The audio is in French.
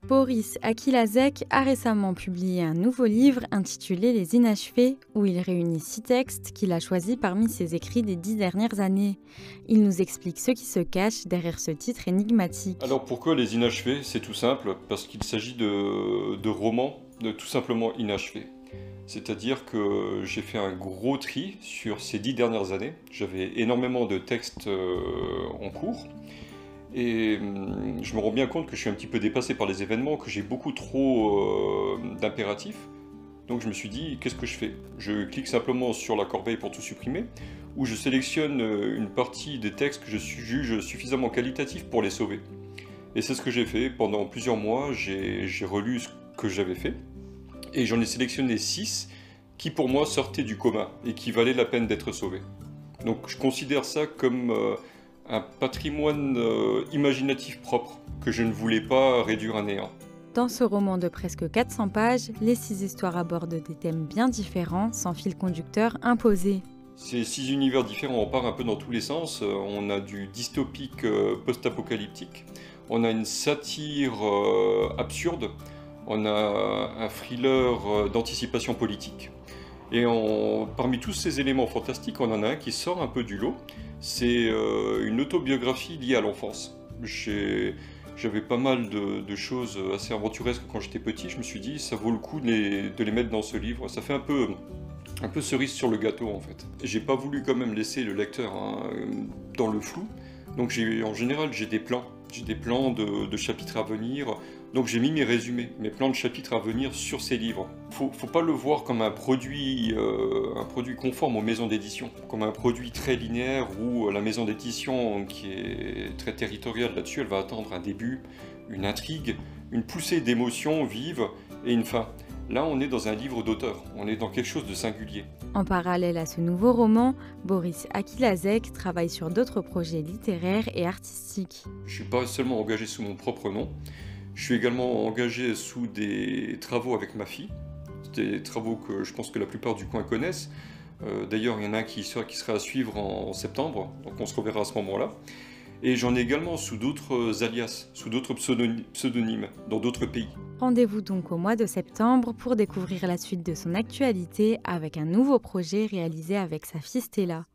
Boris Akilazek a récemment publié un nouveau livre intitulé Les Inachevés, où il réunit 6 textes qu'il a choisis parmi ses écrits des 10 dernières années. Il nous explique ce qui se cache derrière ce titre énigmatique. Alors pourquoi les inachevés? C'est tout simple, parce qu'il s'agit de romans tout simplement inachevés. C'est-à-dire que j'ai fait un gros tri sur ces 10 dernières années. J'avais énormément de textes en cours. Et je me rends bien compte que je suis un petit peu dépassé par les événements, que j'ai beaucoup trop d'impératifs. Donc je me suis dit, qu'est-ce que je fais? Je clique simplement sur la corbeille pour tout supprimer, ou je sélectionne une partie des textes que je juge suffisamment qualitatifs pour les sauver. Et c'est ce que j'ai fait. Pendant plusieurs mois, j'ai relu ce que j'avais fait, et j'en ai sélectionné 6 qui pour moi sortaient du commun et qui valaient la peine d'être sauvés. Donc je considère ça comme un patrimoine imaginatif propre que je ne voulais pas réduire à néant. Dans ce roman de presque 400 pages, les 6 histoires abordent des thèmes bien différents, sans fil conducteur imposé. Ces 6 univers différents, on part un peu dans tous les sens. On a du dystopique post-apocalyptique, on a une satire absurde, on a un thriller d'anticipation politique. Et parmi tous ces éléments fantastiques, on en a un qui sort un peu du lot. C'est une autobiographie liée à l'enfance. J'avais pas mal de choses assez aventuresques quand j'étais petit. Je me suis dit, ça vaut le coup de les mettre dans ce livre. Ça fait un peu cerise sur le gâteau en fait. J'ai pas voulu quand même laisser le lecteur dans le flou. Donc en général, j'ai des plans. J'ai des plans de chapitres à venir. Donc j'ai mis mes résumés, mes plans de chapitres à venir sur ces livres. Faut pas le voir comme un produit conforme aux maisons d'édition, comme un produit très linéaire où la maison d'édition qui est très territoriale là-dessus, elle va attendre un début, une intrigue, une poussée d'émotions vives et une fin. Là, on est dans un livre d'auteur, on est dans quelque chose de singulier. En parallèle à ce nouveau roman, Boris Akilazek travaille sur d'autres projets littéraires et artistiques. Je ne suis pas seulement engagé sous mon propre nom, je suis également engagé sous des travaux avec ma fille, des travaux que je pense que la plupart du coin connaissent. D'ailleurs, il y en a un qui sera à suivre en septembre, donc on se reverra à ce moment-là. Et j'en ai également sous d'autres alias, sous d'autres pseudonymes, dans d'autres pays. Rendez-vous donc au mois de septembre pour découvrir la suite de son actualité avec un nouveau projet réalisé avec sa fille Stella.